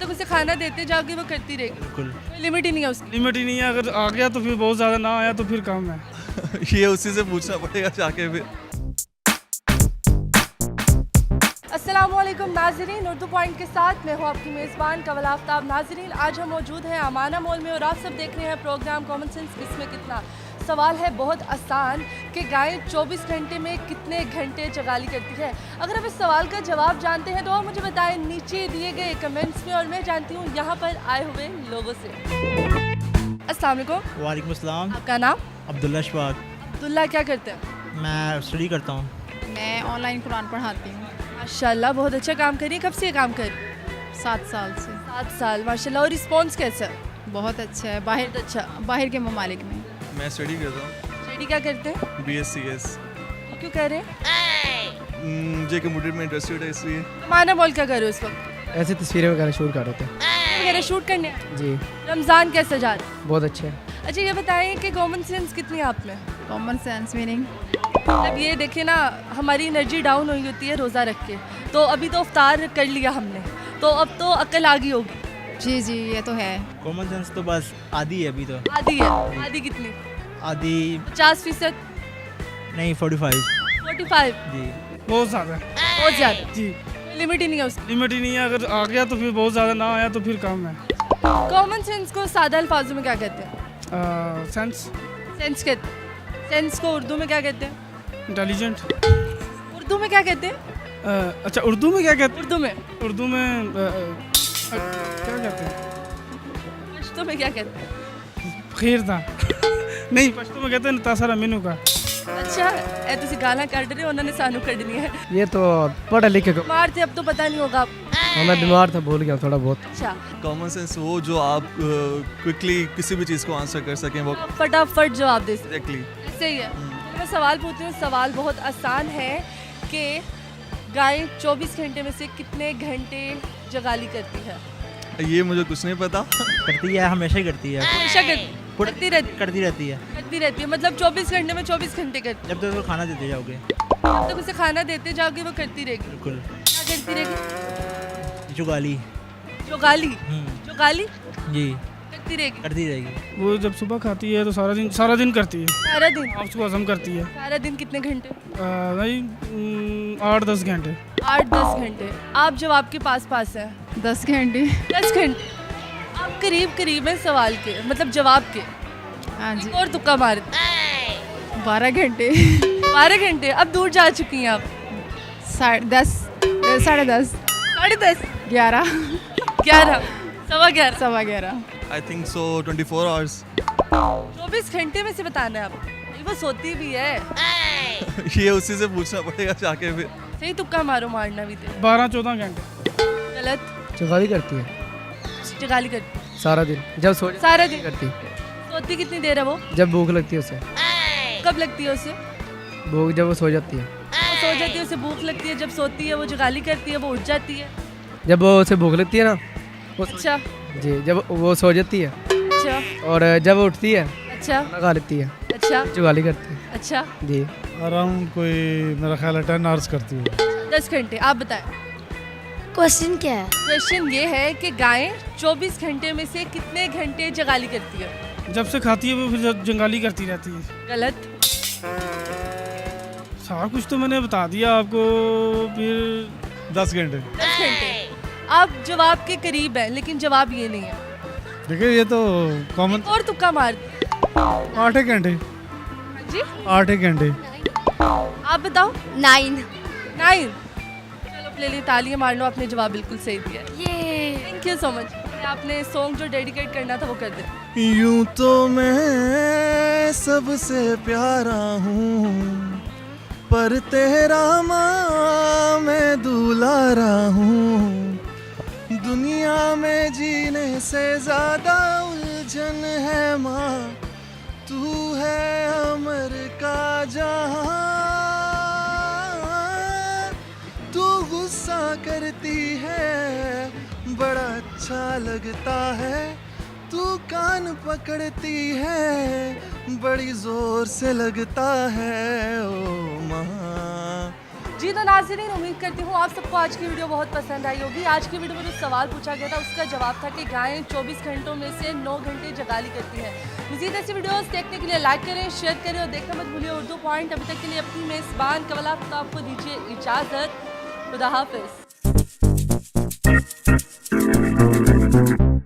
तक उसे खाना देते जाओगे वो करती रहेगी, बिल्कुल। कोई लिमिट ही नहीं है उसकी। लिमिट ही नहीं है, अगर आ गया तो फिर बहुत ज़्यादा, ना आया तो फिर कम है। ये उसी से पूछना पड़ेगा जाके फिर। अस्सलामुअलैकुम नाजरीन, उर्दू पॉइंट के साथ मैं हूँ आपकी मेज़बान कवल आफ्ताब। नाजरीन, आज हम मौजूद हैं अमाना मॉल में और आप सब देख रहे हैं प्रोग्राम कॉमन सेंस किसमें कितना। सवाल है बहुत आसान कि गाय 24 घंटे में कितने घंटे चगाली करती है। अगर आप इस सवाल का जवाब जानते हैं तो आप मुझे बताएं नीचे दिए गए कमेंट्स में, और मैं जानती हूँ यहाँ पर आए हुए लोगों से। अस्सलाम वालेकुम। वालेकुम अस्सलाम। आपका नाम? अब्दुल्ला शफाक। अब्दुल्ला, क्या करते हैं? मैं स्टडी करता हूँ। मैं ऑनलाइन कुरान पढ़ाती हूँ। माशाल्लाह, बहुत अच्छा काम करिए। कब से ये काम कर रही है? 7 साल से। 7 साल, माशाल्लाह। और रिस्पॉन्स कैसा है? बहुत अच्छा है। बहुत अच्छा। बाहर के ममालिक में। मैं स्टडी करता हूँ, स्टडी क्या करते हैं? BScs। क्यों कर रहे हैं? मुझे कंप्यूटर में इंटरेस्टेड है इसलिए। माना मॉल क्या कर रहे हो इस वक्त? ऐसे तस्वीरें वगैरह शूट कर रहे थे वगैरह शूट करने हैं? जी। रमज़ान कैसा जा रहा है? बहुत अच्छे। अच्छा, ये बताएं कि कॉमन सेंस कितनी है आप में? कॉमन सेंस मीनिंग मतलब ये देखें ना, हमारी एनर्जी डाउन हुई होती है रोज़ा रख के, तो अभी तो इफ्तार कर लिया हमने, तो अब तो अकल आ गई होगी। जी जी, ये तो है। कॉमन सेंस तो बस आधी है अभी तो। आधी है? आधी कितनी? आधी 50%? नहीं 45। 45? जी। बहुत ज़्यादा। बहुत ज़्यादा? जी। लिमिट ही नहीं है उसकी। लिमिट ही नहीं है, अगर आ गया तो फिर बहुत ज़्यादा, ना आया तो फिर कम है। कॉमन सेंस को सादा अल्फाजों में क्या कहते हैं? सेंस। सेंस कहते हैं। सेंस को उर्दू में क्या कहते हैं? इंटेलिजेंट। उर्दू में क्या कहते हैं? अच्छा, उर्दू में क्या कहते उर्दू में? हैं? उर्दू में क्या कहते हैं? पश्तो में क्या कहते हैं? खीर था। नहीं, पश्तो में कहते हैं तासरा मीनू का। अच्छा, ए तुसी गाना काट रहे हो, उन्होंने सानू कढ़नी है। ये तो पढ़े लिखे को। बीमार थे, अब तो पता नहीं होगा। मैं बीमार था, भूल गया थोड़ा बहुत। अच्छा, कॉमन सेंस वो जो आप क्विकली किसी भी चीज़ को आंसर कर सकें, वो फटाफट जवाब दे सकते। एग्जैक्टली। ऐसे ही है। मैं सवाल पूछती हूँ, सवाल बहुत आसान है कि गाय 24 घंटे में से कितने घंटे जगाली करती है? ये मुझे कुछ नहीं पता। करती है, हमेशा ही करती है। हमेशा करती रहती करती रहती है करती रहती है। मतलब 24 घंटे में 24 घंटे करती जब तक उसको खाना देते जाओगे। है। जब तक उसे खाना देते जाओगे वो करती रहेगी। बिल्कुल। क्या करती रहेगी? जुगाली। जोगाली? जोगाली जी, करती रहेगी करती रहेगी। वो जब सुबह खाती है तो सारा दिन करती है। सारा दिन? आप उसको हजम करती है। सारा दिन कितने घंटे? भाई 8-10 घंटे। 8-10 घंटे। आप जब आपके पास हैं 10 घंटे। 10 घंटे। आप करीब करीब हैं सवाल के, मतलब जवाब के। हाँ जी। और तुक्का मार 12 घंटे। 12 घंटे। अब दूर जा चुकी हैं आप। 10:30 10:30 10:30 11 11 11:15 11:15 आई थिंक सो 24 आवर्स। 24 घंटे में से बताना है आप। वो सोती भी है। ये उसी से पूछना पड़ेगा जाके फिर। सही तुक्का मारो, मारना भी थे। 12-14 घंटे। गलत। चगाली करती है जगाली करती सारा दिन, जब सो सारा दिन करती, सोती कितनी देर है वो? जब भूख लगती है उसे। कब लगती है उसे? भूख जब वो सो जाती है। वो सो जाती है, उसे भूख लगती है। जब सोती है वो जगाली करती है, वो उठ जाती है। जब वो उसे भूख लगती है ना, अच्छा जी, जब वो सो जाती है अच्छा और जब वो उठती है अच्छा खाना खा लेती है, अच्छा चगाली करती है। अच्छा। जी। अराउंड कोई मेरा ख्याल है 10 आवर्स करती हूँ। 10 घंटे। आप बताएं। क्वेश्चन क्या है? क्वेश्चन ये है कि गायें 24 घंटे में से कितने घंटे जगाली करती है? जब से खाती है वो फिर जंगाली करती रहती है। गलत। सारा कुछ तो मैंने बता दिया आपको। फिर 10 घंटे। 10 घंटे। आप जवाब के करीब हैं, लेकिन जवाब ये नहीं है। देखिए, ये तो कॉमन। और तुक्का मार। 8 घंटे। जी 8 घंटे। आप बताओ। 9। 9। चलो ले ली, तालियां मार लो, आपने जवाब बिल्कुल सही दिया। ये थैंक यू सो मच। आपने सॉन्ग जो डेडिकेट करना था वो कर दे। यूं तो मैं सबसे प्यारा हूँ, पर तेरा माँ मैं दुलारा हूँ। दुनिया में जीने से ज्यादा उलझन है माँ, तू है अमर का जहां। तू गुस्सा करती है, बड़ा अच्छा लगता है। तू कान पकड़ती है, बड़ी जोर से लगता है। ओ माँ जी तो नाज़रीन, उम्मीद करती हूँ आप सबको आज की वीडियो बहुत पसंद आई होगी। आज की वीडियो में जो सवाल पूछा गया था उसका जवाब था कि गायें 24 घंटों में से 9 घंटे जगाली करती हैं। मज़ीद ऐसी वीडियोस देखने के लिए लाइक करें, शेयर करें और देखना मत भूलिए उर्दू पॉइंट। अभी तक के लिए अपनी मेज़बान कवल आफ्ताब को दीजिए इजाज़त। खुदा हाफिज़।